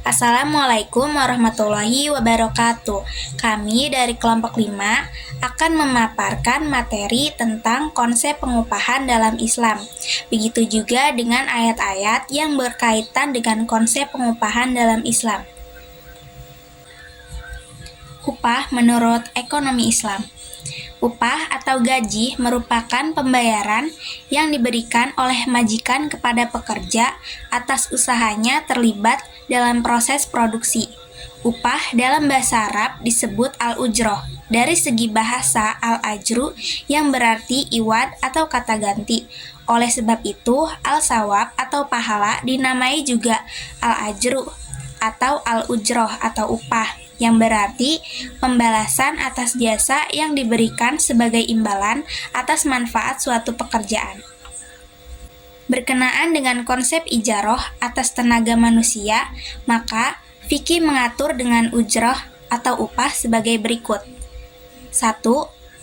Assalamualaikum warahmatullahi wabarakatuh. Kami dari kelompok 5 akan memaparkan materi tentang konsep pengupahan dalam Islam. Begitu juga dengan ayat-ayat yang berkaitan dengan konsep pengupahan dalam Islam. Upah menurut ekonomi Islam. Upah atau gaji merupakan pembayaran yang diberikan oleh majikan kepada pekerja atas usahanya terlibat dalam proses produksi. Upah dalam bahasa Arab disebut al-ujroh. Dari segi bahasa, al-ajru yang berarti iwad atau kata ganti. Oleh sebab itu, al-sawab atau pahala dinamai juga al-ajru atau al-ujroh atau upah, yang berarti pembalasan atas jasa yang diberikan sebagai imbalan atas manfaat suatu pekerjaan. Berkenaan dengan konsep ijaroh atas tenaga manusia, maka fikih mengatur dengan ujroh atau upah sebagai berikut. 1.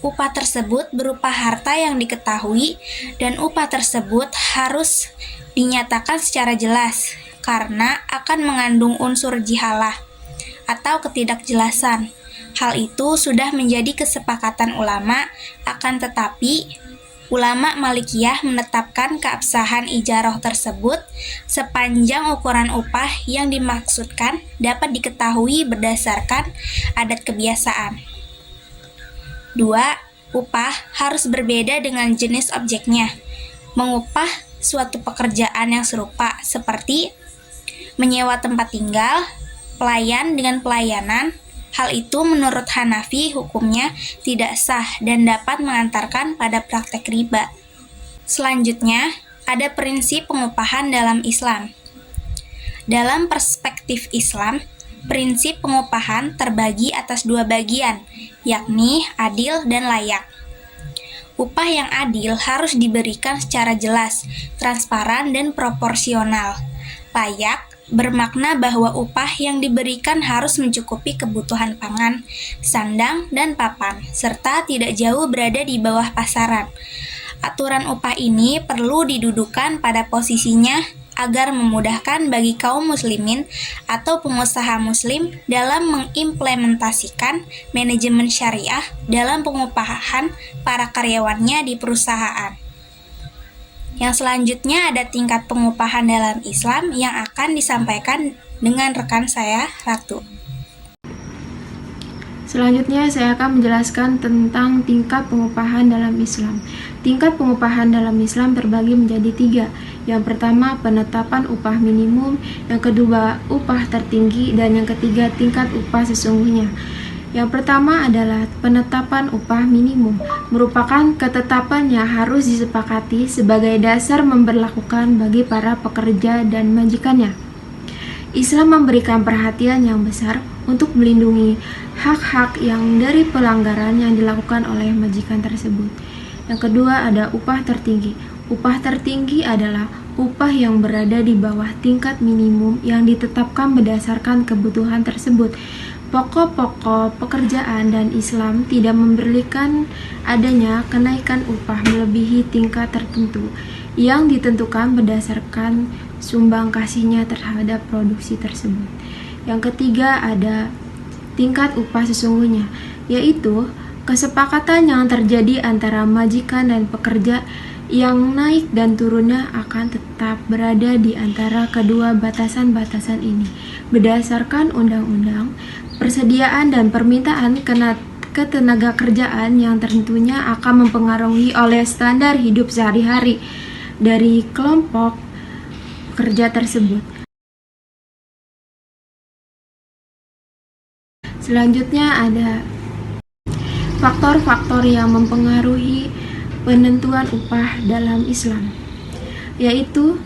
Upah tersebut berupa harta yang diketahui dan upah tersebut harus dinyatakan secara jelas karena akan mengandung unsur jihalah atau ketidakjelasan. Hal itu sudah menjadi kesepakatan ulama, akan tetapi ulama Malikiyah menetapkan keabsahan ijaroh tersebut sepanjang ukuran upah yang dimaksudkan dapat diketahui berdasarkan adat kebiasaan. 2. Upah harus berbeda dengan jenis objeknya. Mengupah suatu pekerjaan yang serupa seperti menyewa tempat tinggal, pelayan dengan pelayanan, hal itu menurut Hanafi hukumnya tidak sah dan dapat mengantarkan pada praktek riba. Selanjutnya, ada prinsip pengupahan dalam Islam. Dalam perspektif Islam, prinsip pengupahan terbagi atas dua bagian, yakni adil dan layak. Upah yang adil harus diberikan secara jelas, transparan, dan proporsional. Layak bermakna bahwa upah yang diberikan harus mencukupi kebutuhan pangan, sandang, dan papan, serta tidak jauh berada di bawah pasaran. Aturan upah ini perlu didudukan pada posisinya agar memudahkan bagi kaum muslimin atau pengusaha muslim dalam mengimplementasikan manajemen syariah dalam pengupahan para karyawannya di perusahaan. Yang selanjutnya ada tingkat pengupahan dalam Islam yang akan disampaikan dengan rekan saya, Ratu. Selanjutnya saya akan menjelaskan tentang tingkat pengupahan dalam Islam. Tingkat pengupahan dalam Islam terbagi menjadi 3. Yang pertama, penetapan upah minimum. Yang kedua, upah tertinggi. Dan yang ketiga, tingkat upah sesungguhnya. Yang pertama adalah penetapan upah minimum, merupakan ketetapan yang harus disepakati sebagai dasar memberlakukan bagi para pekerja dan majikannya. Islam memberikan perhatian yang besar untuk melindungi hak-hak yang dari pelanggaran yang dilakukan oleh majikan tersebut. Yang kedua ada upah tertinggi. Upah tertinggi adalah upah yang berada di bawah tingkat minimum yang ditetapkan berdasarkan kebutuhan tersebut. Pokok-pokok pekerjaan dan Islam tidak memberikan adanya kenaikan upah melebihi tingkat tertentu yang ditentukan berdasarkan sumbang kasihnya terhadap produksi tersebut. Yang ketiga ada tingkat upah sesungguhnya, yaitu kesepakatan yang terjadi antara majikan dan pekerja yang naik dan turunnya akan tetap berada di antara kedua batasan-batasan ini berdasarkan undang-undang, persediaan dan permintaan ketenaga kerjaan yang tentunya akan mempengaruhi oleh standar hidup sehari-hari dari kelompok kerja tersebut. Selanjutnya ada faktor-faktor yang mempengaruhi penentuan upah dalam Islam, yaitu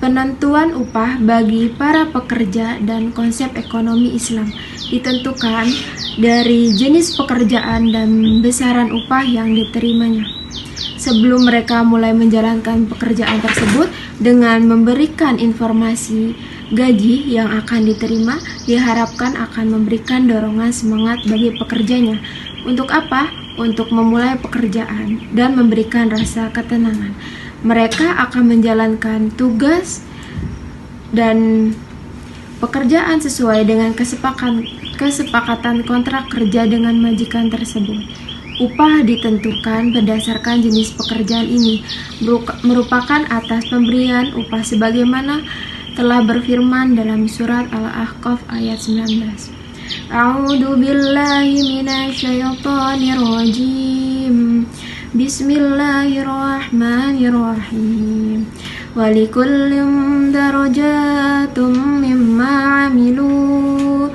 penentuan upah bagi para pekerja dan konsep ekonomi Islam ditentukan dari jenis pekerjaan dan besaran upah yang diterimanya. Sebelum mereka mulai menjalankan pekerjaan tersebut dengan memberikan informasi gaji yang akan diterima, diharapkan akan memberikan dorongan semangat bagi pekerjanya. Untuk apa? Untuk memulai pekerjaan dan memberikan rasa ketenangan. Mereka akan menjalankan tugas dan pekerjaan sesuai dengan kesepakatan kontrak kerja dengan majikan tersebut. Upah ditentukan berdasarkan jenis pekerjaan ini, merupakan atas pemberian upah sebagaimana telah berfirman dalam surat Al-Ahqaf ayat 19. A'udzu billahi minasyaitonir rajim. Bismillahirrahmanirrahim. Walikullin darajatum mimma 'amilu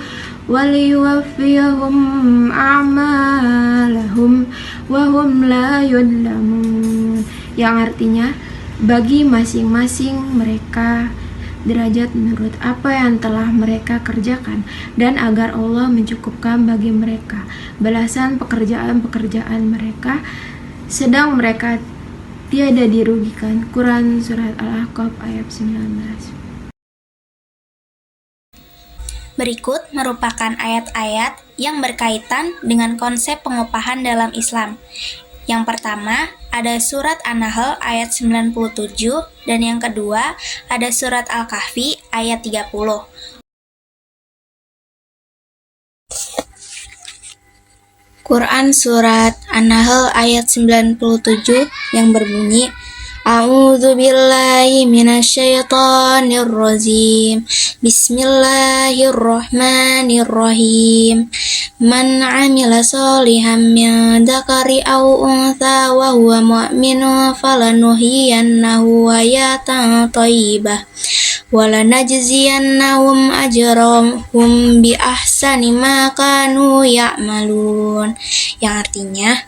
waliyuwaffiyahum a'malahum wa hum la yudlamun, yang artinya bagi masing-masing mereka derajat menurut apa yang telah mereka kerjakan, dan agar Allah mencukupkan bagi mereka balasan pekerjaan-pekerjaan mereka, sedang mereka tiada dirugikan. Quran Surat Al-Ahqaf ayat 19. Berikut merupakan ayat-ayat yang berkaitan dengan konsep pengupahan dalam Islam. Yang pertama, ada surat An-Nahl ayat 97, dan yang kedua, ada surat Al-Kahfi ayat 30. Quran Surat An-Nahl ayat 97 yang berbunyi, A'udzu billahi minasyaitonir rajim. Bismillahirrahmanirrahim. Man 'amila shalihan min dzakari aw untha wa huwa mu'minun falanuhyiyannahu hayatan thayyibah wa lanajziyannahum ajrahum bi ahsani ma kanu ya'malun. Yang artinya,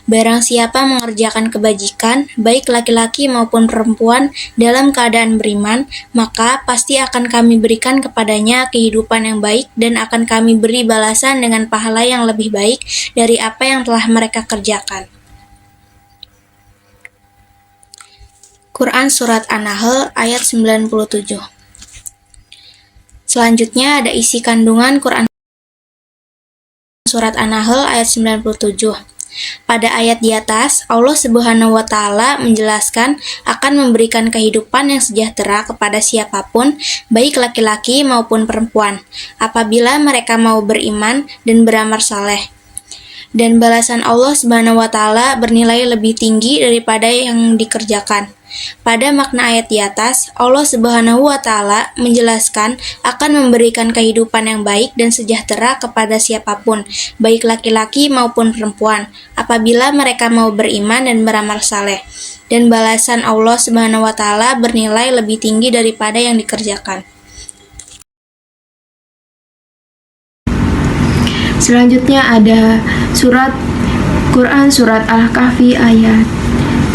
barang siapa mengerjakan kebajikan, baik laki-laki maupun perempuan, dalam keadaan beriman, maka pasti akan kami berikan kepadanya kehidupan yang baik, dan akan kami beri balasan dengan pahala yang lebih baik dari apa yang telah mereka kerjakan. Quran Surat An-Nahl ayat 97. Selanjutnya ada isi kandungan Quran Surat An-Nahl ayat 97. Pada ayat di atas, Allah Subhanahu wa Ta'ala menjelaskan akan memberikan kehidupan yang sejahtera kepada siapapun, baik laki-laki maupun perempuan, apabila mereka mau beriman dan beramal saleh. Dan balasan Allah Subhanahu wa Ta'ala bernilai lebih tinggi daripada yang dikerjakan. Pada makna ayat di atas, Allah Subhanahu wa Ta'ala menjelaskan akan memberikan kehidupan yang baik dan sejahtera kepada siapapun, baik laki-laki maupun perempuan, apabila mereka mau beriman dan beramal saleh. Dan balasan Allah Subhanahu wa Ta'ala bernilai lebih tinggi daripada yang dikerjakan. Selanjutnya ada Quran Surat Al-Kahfi ayat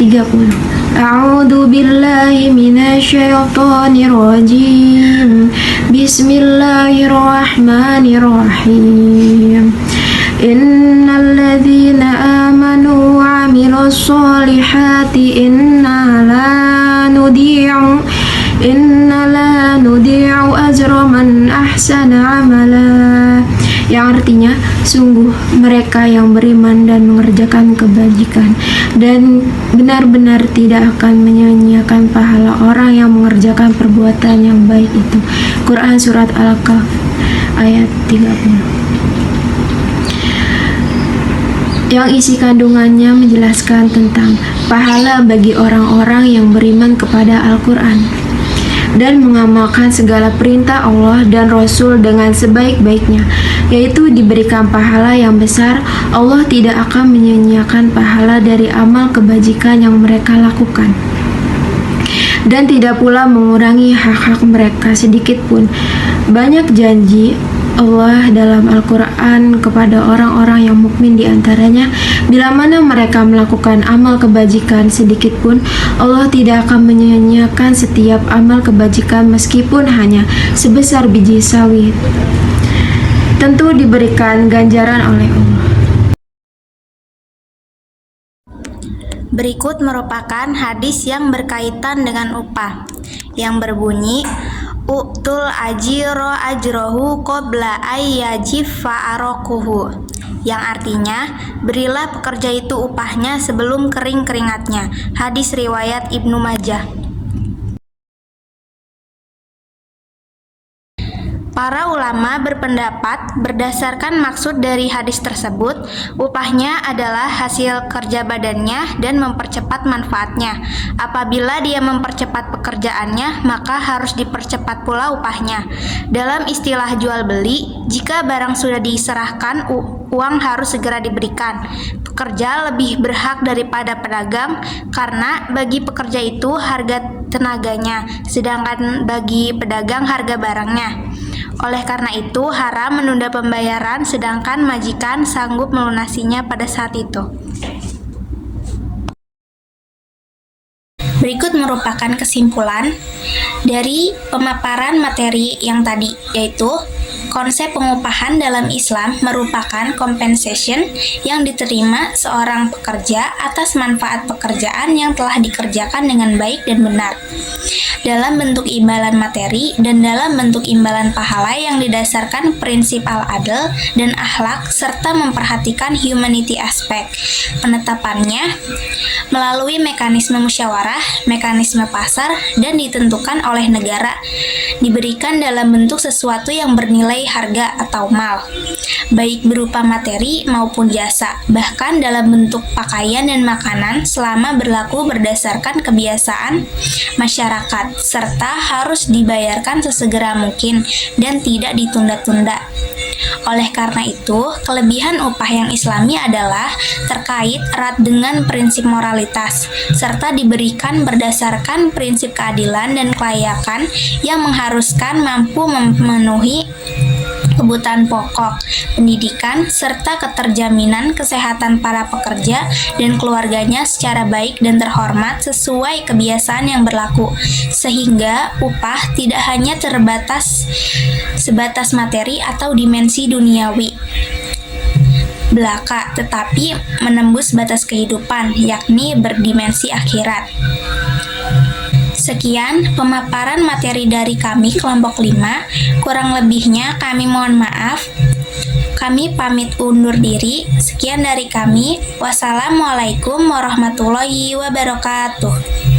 30. A'udzu billahi minasyaitonir rajim. Bismillahirrahmanirrahim. Innal ladzina amanu wa 'amilus solihati inna la nudi'u ajra man ahsana amala. Yang artinya, sungguh mereka yang beriman dan mengerjakan kebajikan, dan benar-benar tidak akan menyia-nyiakan pahala orang yang mengerjakan perbuatan yang baik itu. Quran Surat Al-Kahf ayat 30. Yang isi kandungannya menjelaskan tentang pahala bagi orang-orang yang beriman kepada Al-Quran dan mengamalkan segala perintah Allah dan Rasul dengan sebaik-baiknya, yaitu diberikan pahala yang besar. Allah tidak akan menyia-nyiakan pahala dari amal kebajikan yang mereka lakukan, dan tidak pula mengurangi hak-hak mereka sedikit pun. Banyak janji Allah dalam Al-Quran kepada orang-orang yang mukmin, di antaranya, bila mana mereka melakukan amal kebajikan sedikit pun, Allah tidak akan menyia-nyiakan setiap amal kebajikan meskipun hanya sebesar biji sawit. Tentu diberikan ganjaran oleh Allah. Berikut merupakan hadis yang berkaitan dengan upah, yang berbunyi, U'tul ajiro ajrohu qabla ayyajiffa arokuhu, yang artinya, berilah pekerja itu upahnya sebelum kering keringatnya. Hadis riwayat Ibnu Majah. Para ulama berpendapat berdasarkan maksud dari hadis tersebut, upahnya adalah hasil kerja badannya dan mempercepat manfaatnya. Apabila dia mempercepat pekerjaannya, maka harus dipercepat pula upahnya. Dalam istilah jual beli, jika barang sudah diserahkan, uang harus segera diberikan. Pekerja lebih berhak daripada pedagang karena bagi pekerja itu harga tenaganya, sedangkan bagi pedagang harga barangnya. Oleh karena itu, haram menunda pembayaran sedangkan majikan sanggup melunasinya pada saat itu. Berikut merupakan kesimpulan dari pemaparan materi yang tadi, yaitu konsep pengupahan dalam Islam merupakan compensation yang diterima seorang pekerja atas manfaat pekerjaan yang telah dikerjakan dengan baik dan benar, dalam bentuk imbalan materi dan dalam bentuk imbalan pahala yang didasarkan prinsip al-adl dan akhlak serta memperhatikan humanity aspect. Penetapannya melalui mekanisme musyawarah, mekanisme pasar, dan ditentukan oleh negara, diberikan dalam bentuk sesuatu yang bernilai harga atau mal, baik berupa materi maupun jasa, bahkan dalam bentuk pakaian dan makanan selama berlaku berdasarkan kebiasaan masyarakat, serta harus dibayarkan sesegera mungkin dan tidak ditunda-tunda. Oleh karena itu, kelebihan upah yang islami adalah terkait erat dengan prinsip moralitas, serta diberikan berdasarkan prinsip keadilan dan kelayakan yang mengharuskan mampu memenuhi kebutuhan pokok, pendidikan, serta keterjaminan kesehatan para pekerja dan keluarganya secara baik dan terhormat sesuai kebiasaan yang berlaku, sehingga upah tidak hanya sebatas materi atau dimensi duniawi belaka, tetapi menembus batas kehidupan, yakni berdimensi akhirat. Sekian pemaparan materi dari kami kelompok 5. Kurang lebihnya kami mohon maaf. Kami pamit undur diri. Sekian dari kami. Wassalamualaikum warahmatullahi wabarakatuh.